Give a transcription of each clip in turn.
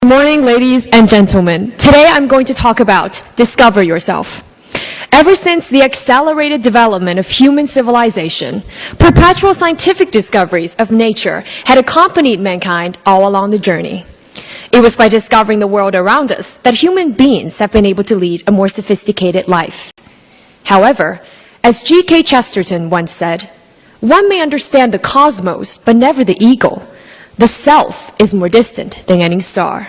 Good morning, ladies and gentlemen. Today I'm going to talk about discover yourself. Ever since the accelerated development of human civilization, perpetual scientific discoveries of nature had accompanied mankind all along the journey. It was by discovering the world around us that human beings have been able to lead a more sophisticated life. However, as G.K. Chesterton once said, one may understand the cosmos, but never the ego. The self is more distant than any star.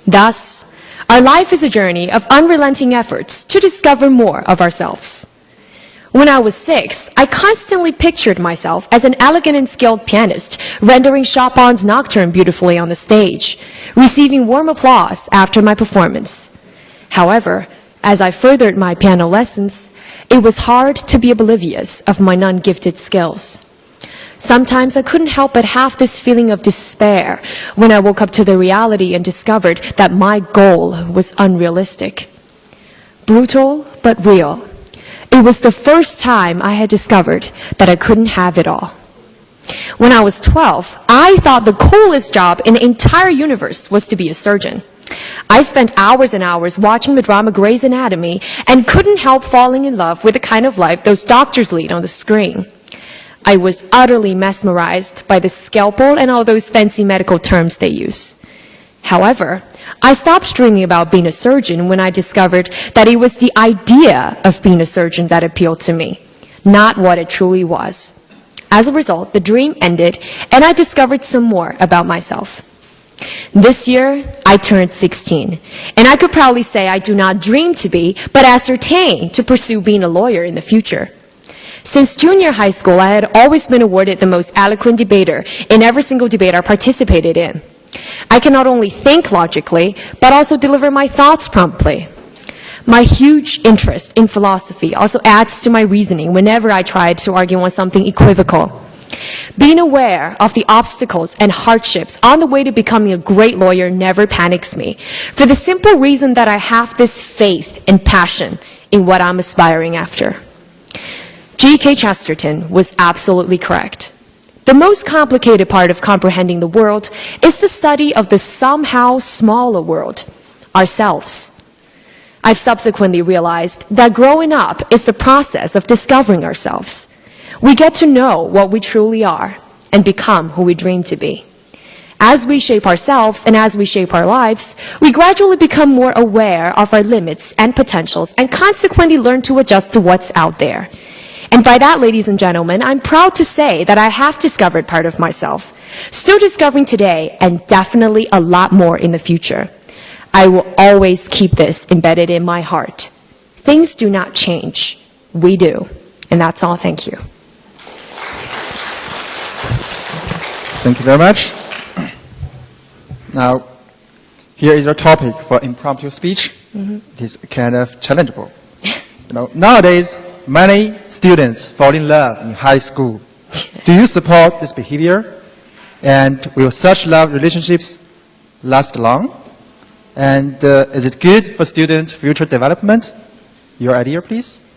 Thus, our life is a journey of unrelenting efforts to discover more of ourselves. When I was 6, I constantly pictured myself as an elegant and skilled pianist, rendering Chopin's Nocturne beautifully on the stage, receiving warm applause after my performance. However, as I furthered my piano lessons, it was hard to be oblivious of my non-gifted skills. Sometimes I couldn't help but have this feeling of despair when I woke up to the reality and discovered that my goal was unrealistic. Brutal but real. It was the first time I had discovered that I couldn't have it all. When I was 12, I thought the coolest job in the entire universe was to be a surgeon. I spent hours and hours watching the drama Grey's Anatomy and couldn't help falling in love with the kind of life those doctors lead on the screen. I was utterly mesmerized by the scalpel and all those fancy medical terms they use. However, I stopped dreaming about being a surgeon when I discovered that it was the idea of being a surgeon that appealed to me, not what it truly was. As a result, the dream ended, and I discovered some more about myself. This year, I turned 16, and I could proudly say I do not dream to be, but ascertain to pursue being a lawyer in the future. Since junior high school, I had always been awarded the most eloquent debater in every single debate I participated in. I can not only think logically, but also deliver my thoughts promptly. My huge interest in philosophy also adds to my reasoning whenever I tried to argue on something equivocal. Being aware of the obstacles and hardships on the way to becoming a great lawyer never panics me, for the simple reason that I have this faith and passion in what I'm aspiring after. G.K. Chesterton was absolutely correct. The most complicated part of comprehending the world is the study of the somehow smaller world, ourselves. I've subsequently realized that growing up is the process of discovering ourselves. We get to know what we truly are and become who we dream to be. As we shape ourselves and as we shape our lives, we gradually become more aware of our limits and potentials and consequently learn to adjust to what's out there. And by that, ladies and gentlemen, I'm proud to say that I have discovered part of myself, still discovering today, and definitely a lot more in the future. I will always keep this embedded in my heart. Things do not change. We do. And that's all. Thank you. Thank you very much. Now, here is our topic for impromptu speech. It is kind of challengeable. Nowadays, many students fall in love in high school. Do you support this behavior? And will such love relationships last long? And is it good for students' future development? Your idea, please?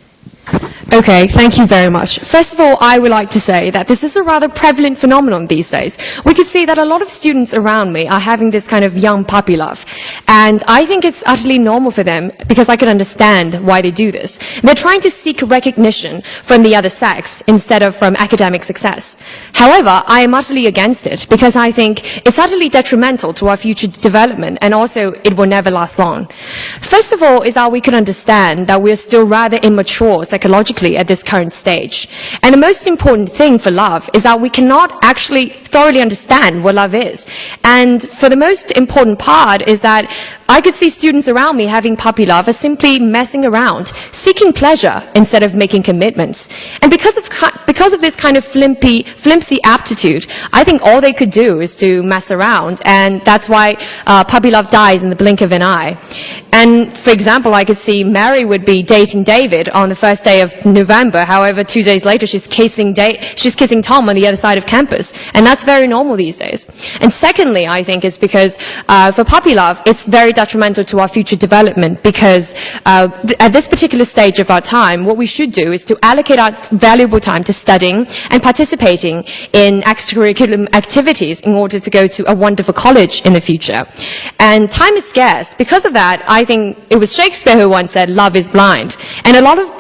Okay, thank you very much. First of all, I would like to say that this is a rather prevalent phenomenon these days. We could see that a lot of students around me are having this kind of young puppy love. And I think it's utterly normal for them because I can understand why they do this. They're trying to seek recognition from the other sex instead of from academic success. However, I am utterly against it because I think it's utterly detrimental to our future development and also it will never last long. First of all is that we can understand that we're still rather immature psychologically at this current stage. And the most important thing for love is that we cannot actually thoroughly understand what love is. And for the most important part is that I could see students around me having puppy love as simply messing around, seeking pleasure instead of making commitments. And because of this kind of flimsy aptitude, I think all they could do is to mess around, and that's why puppy love dies in the blink of an eye. And for example, I could see Mary would be dating David on the first day of November. However, 2 days later, she's kissing Tom on the other side of campus, and that's very normal these days. And secondly, I think it's because for puppy love, it's very detrimental to our future development because at this particular stage of our time, what we should do is to allocate our valuable time to studying and participating in extracurricular activities in order to go to a wonderful college in the future. And time is scarce. Because of that, I think it was Shakespeare who once said, love is blind. And a lot of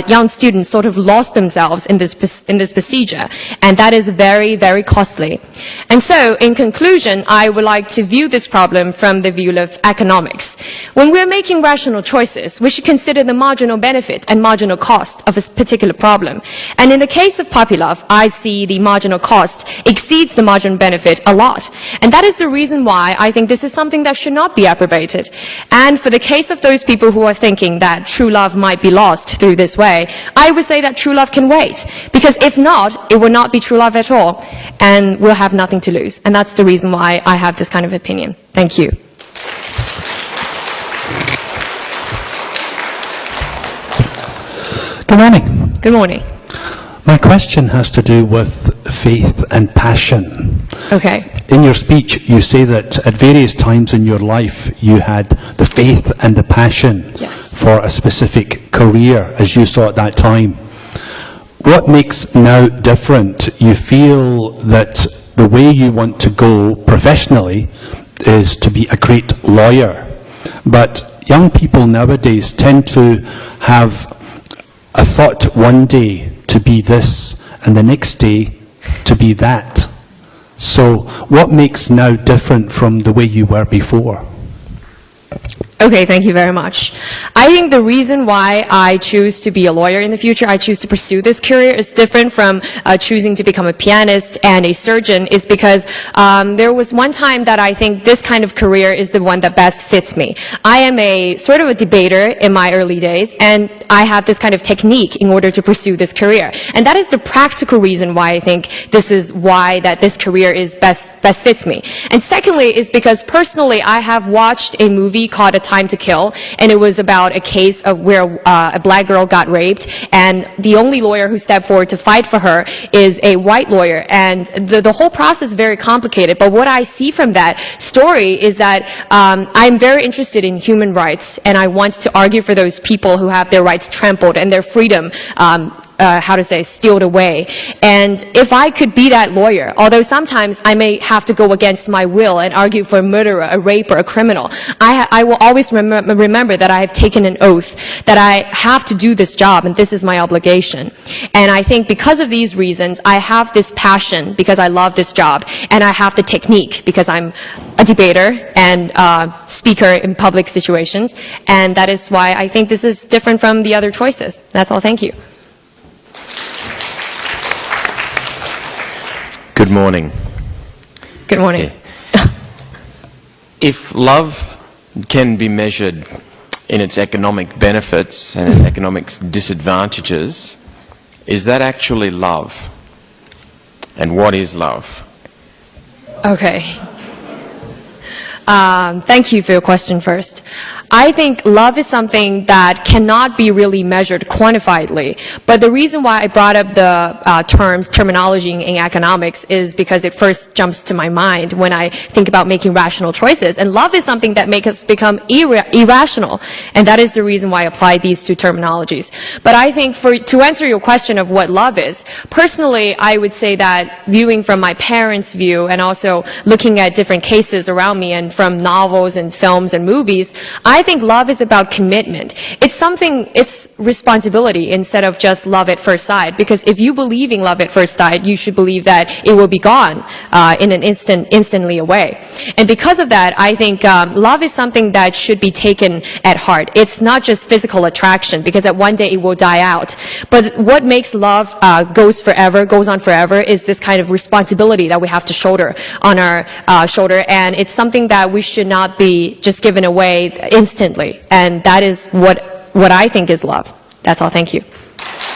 young students sort of lost themselves in this procedure, and that is very, very costly. And so, in conclusion, I would like to view this problem from the view of economics. When we're making rational choices, we should consider the marginal benefit and marginal cost of a particular problem. And in the case of puppy love, I see the marginal cost exceeds the marginal benefit a lot. And that is the reason why I think this is something that should not be approbated. And for the case of those people who are thinking that true love might be lost through this way, I would say that true love can wait, because if not, it will not be true love at all, and we'll have nothing to lose. And that's the reason why I have this kind of opinion. Thank you. Good morning. Good morning. My question has to do with faith and passion. Okay. In your speech, you say that at various times in your life, you had the faith and the passion for a specific career, as you saw at that time. What makes now different? You feel that the way you want to go professionally is to be a great lawyer. But young people nowadays tend to have a thought one day to be this, and the next day to be that. So what makes now different from the way you were before? Okay, thank you very much. I think the reason why I choose to be a lawyer in the future, I choose to pursue this career, is different from choosing to become a pianist and a surgeon, is because there was one time that I think this kind of career is the one that best fits me. I am a sort of a debater in my early days, and I have this kind of technique in order to pursue this career. And that is the practical reason why I think this is why that this career is best fits me. And secondly is because personally I have watched a movie called A Time to Kill, and it was about a case of where a black girl got raped, and the only lawyer who stepped forward to fight for her is a white lawyer, and the whole process is very complicated. But what I see from that story is that I'm very interested in human rights, and I want to argue for those people who have their rights trampled and their freedom stealed away. And if I could be that lawyer, although sometimes I may have to go against my will and argue for a murderer, a raper, a criminal, I will always remember that I have taken an oath, that I have to do this job, and this is my obligation. And I think because of these reasons, I have this passion because I love this job, and I have the technique because I'm a debater and speaker in public situations, and that is why I think this is different from the other choices. That's all. Thank you. Good morning. Good morning. If love can be measured in its economic benefits and economic disadvantages, is that actually love? And what is love? Okay. Thank you for your question first. I think love is something that cannot be really measured quantifiedly. But the reason why I brought up the terminology in economics is because it first jumps to my mind when I think about making rational choices. And love is something that makes us become irrational. And that is the reason why I apply these two terminologies. But I think to answer your question of what love is, personally, I would say that viewing from my parents' view and also looking at different cases around me and from novels and films and movies, I think love is about commitment. It's responsibility instead of just love at first sight. Because if you believe in love at first sight, you should believe that it will be gone in an instantly away. And because of that, I think love is something that should be taken at heart. It's not just physical attraction, because at one day it will die out. But what makes love goes on forever, is this kind of responsibility that we have to shoulder on our shoulder, and it's something that we should not be just given away instantly. And that is what I think is love. That's all. Thank you.